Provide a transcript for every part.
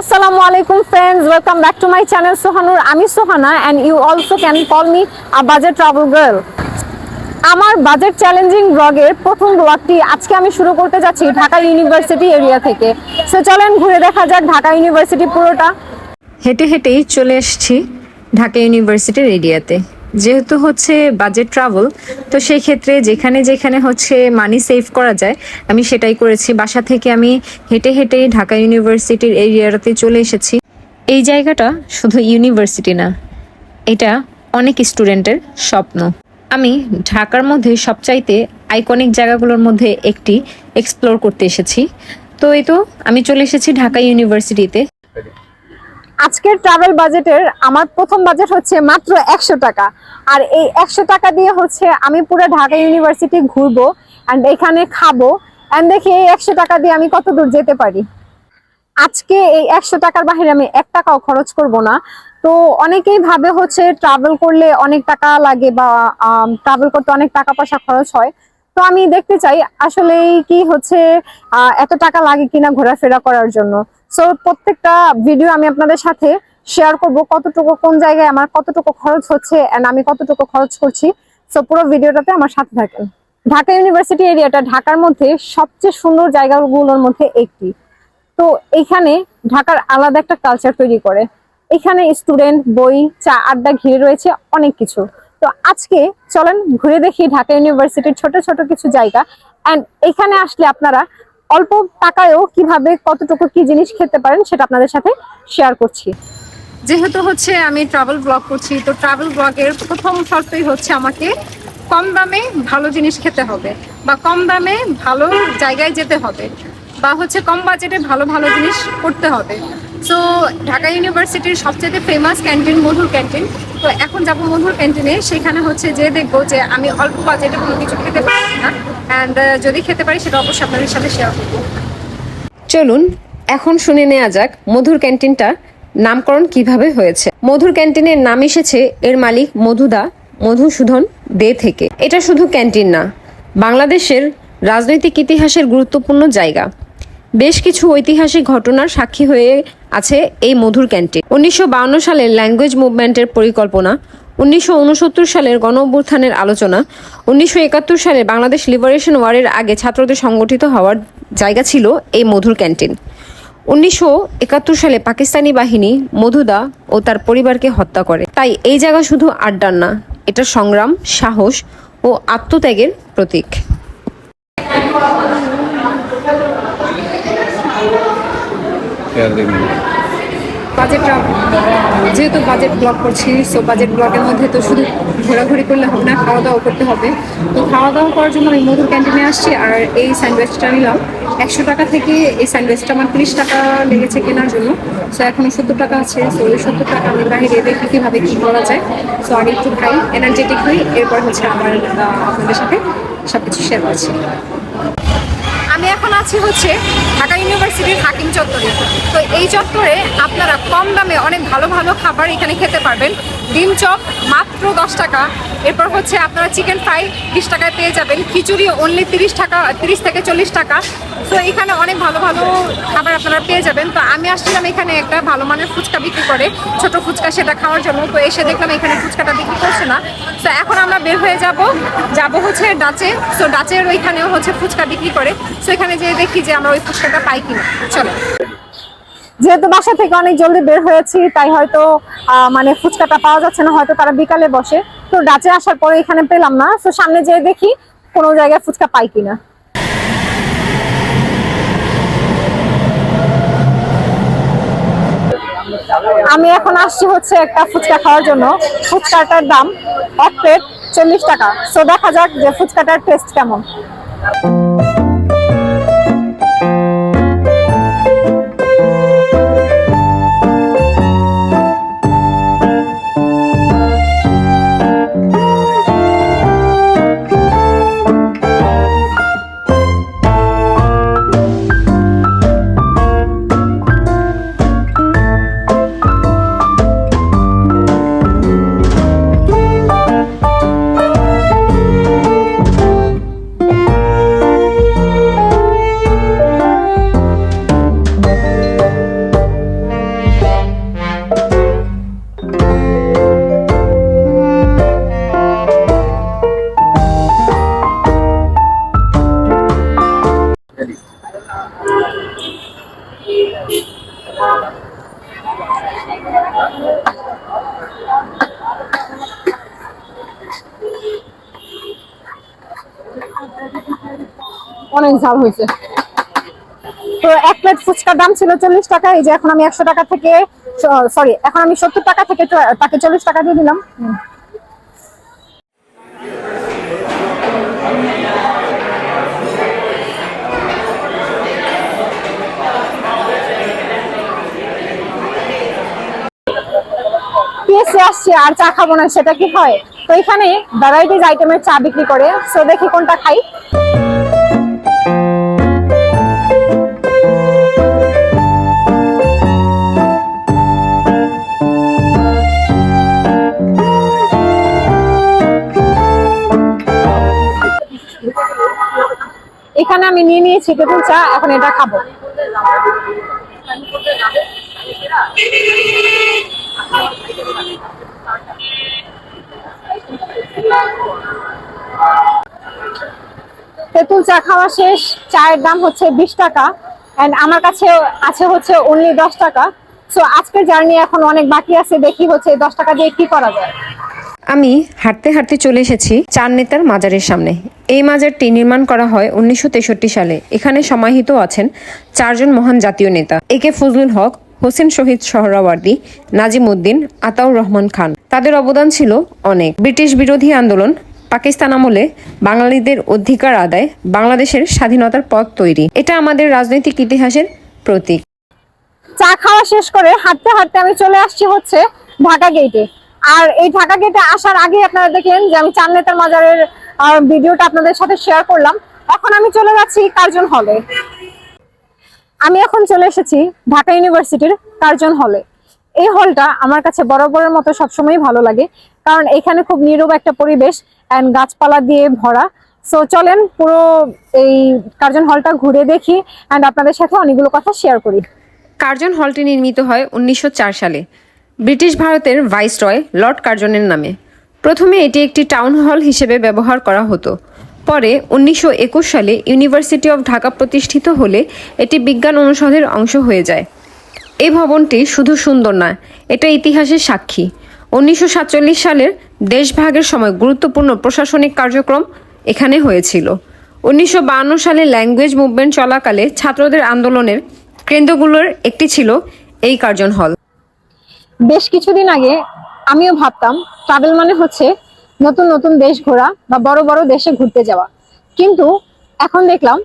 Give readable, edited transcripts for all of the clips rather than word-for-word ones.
Assalamu alaikum friends, welcome back to my channel Sohanur. আমি Sohana and you also can call me a budget travel girl. আমার budget challenging ব্লগের প্রথম ব্লগটি আজকে আমি শুরু করতে যাচ্ছি ঢাকা ইউনিভার্সিটি এরিয়া থেকে। সো চলেন ঘুরে দেখা যাক ঢাকা ইউনিভার্সিটি পুরোটা। হেঁটে হেঁটেই চলে এসেছি ঢাকা ইউনিভার্সিটির এরিয়াতে। যেহেতু হচ্ছে বাজেট ট্রাভেল, তো সেই ক্ষেত্রে যেখানে যেখানে হচ্ছে মানি সেভ করা যায় আমি সেটাই করেছি। বাসা থেকে আমি হেঁটে হেঁটেই ঢাকা ইউনিভার্সিটির এরিয়াতে চলে এসেছি। এই জায়গাটা শুধু ইউনিভার্সিটি না, এটা অনেক স্টুডেন্টের স্বপ্ন। আমি ঢাকার মধ্যে সবচাইতে আইকনিক জায়গাগুলোর মধ্যে একটি এক্সপ্লোর করতে এসেছি। তো এই তো আমি চলে এসেছি ঢাকা ইউনিভার্সিটিতে। আজকের ট্রাভেল বাজেটের আমার প্রথম বাজেট হচ্ছে মাত্র 100 টাকা। আর এই 100 টাকা দিয়ে হচ্ছে আমি পুরো ঢাকা ইউনিভার্সিটি ঘুরবো অ্যান্ড এখানে খাবো অ্যান্ড দেখি এই 100 টাকা দিয়ে আমি কত দূর যেতে পারি। আজকে এই 100 টাকার বাইরে আমি 1 টাকাও খরচ করব না। তো অনেকেই ভাবে হচ্ছে ট্রাভেল করলে অনেক টাকা লাগে বা ট্রাভেল করতে অনেক টাকা পয়সা খরচ হয়। তো আমি দেখতে চাই আসলে কি হচ্ছে এত টাকা লাগে কিনা ঘোরাফেরা করার জন্য। সো প্রত্যেকটা ভিডিও আমি আপনাদের সাথে শেয়ার করব কতটুকু কোন জায়গায় আমার কতটুকু খরচ হচ্ছে এন্ড আমি কতটুকু খরচ করছি। সো পুরো ভিডিওটাতে আমার সাথে থাকেন। ঢাকা ইউনিভার্সিটি এরিয়াটা ঢাকার মধ্যে সবচেয়ে সুন্দর জায়গাগুলোর মধ্যে একটি। তো এখানে ঢাকার আলাদা একটা কালচার তৈরি করে। এখানে স্টুডেন্ট, বই, চা, আড্ডা ঘিরে রয়েছে অনেক কিছু। তো আজকে চলেন ঘুরে দেখি ঢাকা ইউনিভার্সিটির ছোট ছোট কিছু জায়গা এন্ড এখানে আসলে আপনারা অল্প টাকায়ও কিভাবে কতটুকু কি জিনিস খেতে পারেন সেটা আপনাদের সাথে শেয়ার করছি। যেহেতু হচ্ছে আমি ট্রাভেল ব্লগ করছি, তো ট্রাভেল ব্লগের প্রথম শর্তই হচ্ছে আমাকে কম দামে ভালো জিনিস খেতে হবে বা কম দামে ভালো জায়গায় যেতে হবে বা হচ্ছে কম বাজেটে ভালো ভালো জিনিস করতে হবে। সো ঢাকা ইউনিভার্সিটির সবচেয়ে ফেমাস ক্যান্টিন মধুর ক্যান্টিন। তো এখন যাবো মধুর ক্যান্টিনে, সেখানে হচ্ছে যে দেখবো যে আমি অল্প বাজেটে কোনো কিছু খেতে পারি না অ্যান্ড যদি খেতে পারি সেটা অবশ্যই আপনাদের সাথে শেয়ার করবো। চলুন এখন শুনে নেওয়া যাক মধুর ক্যান্টিনটা নামকরণ কিভাবে হয়েছে। মধুর ক্যান্টিনের নাম এসেছে এর মালিক মধুসূদন দে থেকে। এটা শুধু ক্যান্টিন না, বাংলাদেশের রাজনৈতিক ইতিহাসের গুরুত্বপূর্ণ জায়গা। বেশ কিছু ঐতিহাসিক ঘটনার সাক্ষী হয়ে আছে এই মধুর ক্যান্টিন। 1952 সালের ল্যাঙ্গুয়েজ মুভমেন্টের পরিকল্পনা, 1969 সালের গণঅভ্যুত্থানের আলোচনা, 1971 সালে বাংলাদেশ লিবারেশন ওয়ারের আগে ছাত্রদের সংগঠিত হওয়ার জায়গা ছিল এই মধুর ক্যান্টিন। 1971 সালে পাকিস্তানি বাহিনী মধুদা ও তার পরিবারকে হত্যা করে। তাই এই জায়গা শুধু আড্ডার না, এটা সংগ্রাম, সাহস ও আত্মত্যাগের প্রতীক। যেহেতু বাজেট ব্লগ করছি, সো বাজেট ব্লগের মধ্যে তো শুধু ঘোরাঘুরি করলে হবে না, খাওয়া দাওয়া করতে হবে। তো খাওয়া দাওয়া করার জন্য আমি মধুর ক্যান্টিনে আসছি আর এই স্যান্ডউইচটা নিলাম 100 টাকা থেকে। এই স্যান্ডউইচটা আমার 30 টাকা লেগেছে কেনার জন্য। সো এখন 70 টাকা আছে। সো ওই 70 টাকা আমি বাইরে দেখি কীভাবে কী করা যায়। সো আগে একটু খাই, এনার্জেটিক হই, এরপর হচ্ছে আমার আপনাদের সাথে সব কিছু শেয়ার করছি। আমি এখন আছি হচ্ছে ঢাকা ইউনিভার্সিটির হাকিম চত্বরে। তো এই চত্বরে আপনারা কম দামে অনেক ভালো ভালো খাবার এখানে খেতে পারবেন। ডিম চপ মাত্র 10 টাকা, এরপর হচ্ছে আপনারা চিকেন ফ্রাই 20 টাকায় পেয়ে যাবেন, খিচুড়ি অনলি 30 টাকা, 30 থেকে 40 টাকা। তো এখানে অনেক ভালো ভালো খাবার আপনারা পেয়ে যাবেন। তো আমি আসছিলাম এখানে একটা ভালো মানের ফুচকা বিক্রি করে, ছোট ফুচকা, সেটা খাওয়ার জন্য। তো এসে দেখলাম এখানে ফুচকাটা বিক্রি করছে না। তো এখন আমরা বের হয়ে যাব হচ্ছে ডাচে। তো ডাচের ওইখানেও হচ্ছে ফুচকা বিক্রি করে। তো এখানে যেয়ে দেখি যে আমরা ওই ফুচকাটা পাই কিনা। চলো। যেহেতু বাসা থেকে অনেক জলদি বের হয়েছি তাই হয়তো মানে ফুচকাটা পাওয়া যাচ্ছে না, হয়তো তারা বিকালে বসে। তো ডাচে আসার পরে এখানে পেলাম না। তো সামনে যেয়ে দেখি কোনো জায়গায় ফুচকা পাই কিনা। আমি এখন আসছি হচ্ছে একটা ফুচকা খাওয়ার জন্য। ফুচকাটার দাম এক প্লেট 40 টাকা। সো দেখা যাক যে ফুচকাটার টেস্ট কেমন। অনেক ঝাল হয়েছে। তো এক প্লেট ফুচকার দাম ছিল 40 টাকা, এই যে এখন আমি 100 টাকা থেকে, সরি, এখন আমি 70 টাকা থেকে তাকে 40 টাকা দিয়ে দিলাম। পিএসসি আসছে আর চা খাবো না, সেটা কি হয়? তো এখানে ভ্যারাইটিজ আইটেমের চা বিক্রি করে, সো দেখি কোনটা খাই। এখানে আমি নিয়ে নিয়েছি তেঁতুল চা, এখন এটা খাবো। তেঁতুল চা খাওয়া শেষ, চায়ের দাম হচ্ছে 20 টাকা এন্ড আমার কাছে আছে হচ্ছে অনলি 10 টাকা। সো আজকের জার্নি এখন অনেক বাকি আছে, দেখি হচ্ছে 10 টাকা দিয়ে কি করা যায়। আমি হাঁটতে হাঁটতে চলে এসেছি চার নেতার মাজারের সামনে। এই মাজারটি নির্মাণ করা হয় 1963 সালে। এখানে সমাহিত আছেন চারজন মহান জাতীয় নেতা: একে ফজলুল হক, হোসেন শহীদ সোহরাওয়ার্দী, নাজিম উদ্দিন, আতাউর রহমান খান। তাদের অবদান ছিল অনেক। ব্রিটিশ বিরোধী আন্দোলন, পাকিস্তান আমলে বাঙালিদের অধিকার আদায়, বাংলাদেশের স্বাধীনতার পথ তৈরি, এটা আমাদের রাজনৈতিক ইতিহাসের প্রতীক। চা খাওয়া শেষ করে হাঁটতে হাঁটতে আমি চলে আসছি হচ্ছে ঢাকা গেটে। আর এই ঢাকা গেটে আসার আগে আপনারা দেখলেন যে আমি চার নেতার মাজারের ভিডিওটা আপনাদের সাথে শেয়ার করলাম। এখন আমি চলে যাচ্ছি কার্জন হলে। আমি এখন চলে এসেছি ঢাকা ইউনিভার্সিটির কার্জন হলে। এই হলটা আমার কাছে বরাবরের মতো সবসময় ভালো লাগে, কারণ এখানে খুব নীরব একটা পরিবেশ এন্ড গাছপালা দিয়ে ভরা। সো চলেন পুরো এই কার্জন হলটা ঘুরে দেখি এন্ড আপনাদের সাথে অনেকগুলো কথা শেয়ার করি। কার্জন হলটি নির্মিত হয় 1904 সালে ব্রিটিশ ভারতের ভাইসরয় লর্ড কার্জনের নামে। প্রথমে এটি একটি টাউন হল হিসেবে ব্যবহার করা হতো। পরে 1921 সালে ইউনিভার্সিটি অফ ঢাকা প্রতিষ্ঠিত হলে এটি বিজ্ঞান অনুষদের অংশ হয়ে যায়। এই ভবনটি শুধু সুন্দর নয়, এটা ইতিহাসের সাক্ষী। 1947 সালের দেশভাগের সময় গুরুত্বপূর্ণ প্রশাসনিক কার্যক্রম এখানে হয়েছিল। 1952 সালে ল্যাঙ্গুয়েজ মুভমেন্ট চলাকালে ছাত্রদের আন্দোলনের কেন্দ্রগুলোর একটি ছিল এই কার্জন হল। বেশ কিছুদিন আগে আমিও ভাবতাম ট্রাভেল মানে হচ্ছে নতুন নতুন দেশ ঘোরা বা বড় বড় দেশে ঘুরতে যাওয়া, কিন্তু এখন দেখলাম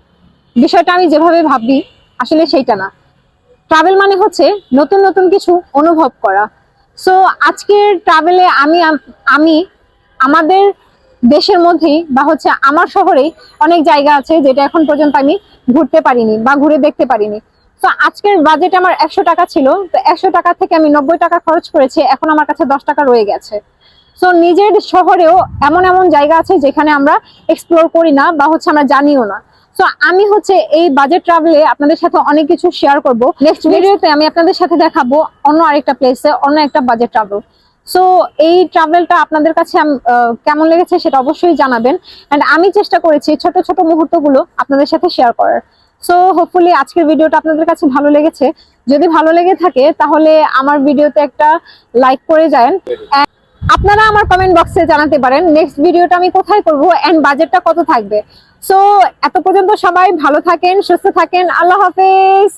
বিষয়টা আমি যেভাবে ভাবি আসলে সেইটা না। ট্রাভেল মানে হচ্ছে নতুন নতুন কিছু অনুভব করা। সো আজকের ট্রাভেলে আমি আমাদের দেশের মধ্যেই বা হচ্ছে আমার শহরেই অনেক জায়গা আছে যেটা এখন পর্যন্ত আমি ঘুরতে পারিনি বা ঘুরে দেখতে পারিনি। তো আজকের বাজেট আমার 100 টাকা ছিল, তো 100 টাকা থেকে আমি 90 টাকা খরচ করেছি, এখন আমার কাছে 10 টাকা রয়ে গেছে। সো নিজের শহরেও এমন এমন জায়গা আছে যেখানে আমরা এক্সপ্লোর করি না বা হচ্ছে আমরা জানিও না। সো আমি হচ্ছে এই বাজেট ট্রাভেলে আপনাদের সাথে অনেক কিছু শেয়ার করব। নেক্সট ভিডিওতে আমি আপনাদের সাথে দেখাবো অন্য আরেকটা প্লেসে অন্য একটা বাজেট ট্রাভেল। সো এই ট্রাভেলটা আপনাদের কাছে কেমন লেগেছে সেটা অবশ্যই জানাবেন। এন্ড আমি চেষ্টা করেছি ছোট ছোট মুহূর্তগুলো আপনাদের সাথে শেয়ার করার। সো হোপফুলি আজকের ভিডিওটা আপনাদের কাছে ভালো লেগেছে। যদি ভালো লেগে থাকে তাহলে আমার ভিডিওতে একটা লাইক করে যান। আপনারা আমার কমেন্ট বক্সে জানাতে পারেন নেক্সট ভিডিওটা আমি কোথায় করব এন্ড বাজেটটা কত থাকবে। সো এত পর্যন্ত সবাই ভালো থাকেন, সুস্থ থাকেন। আল্লাহ হাফেজ।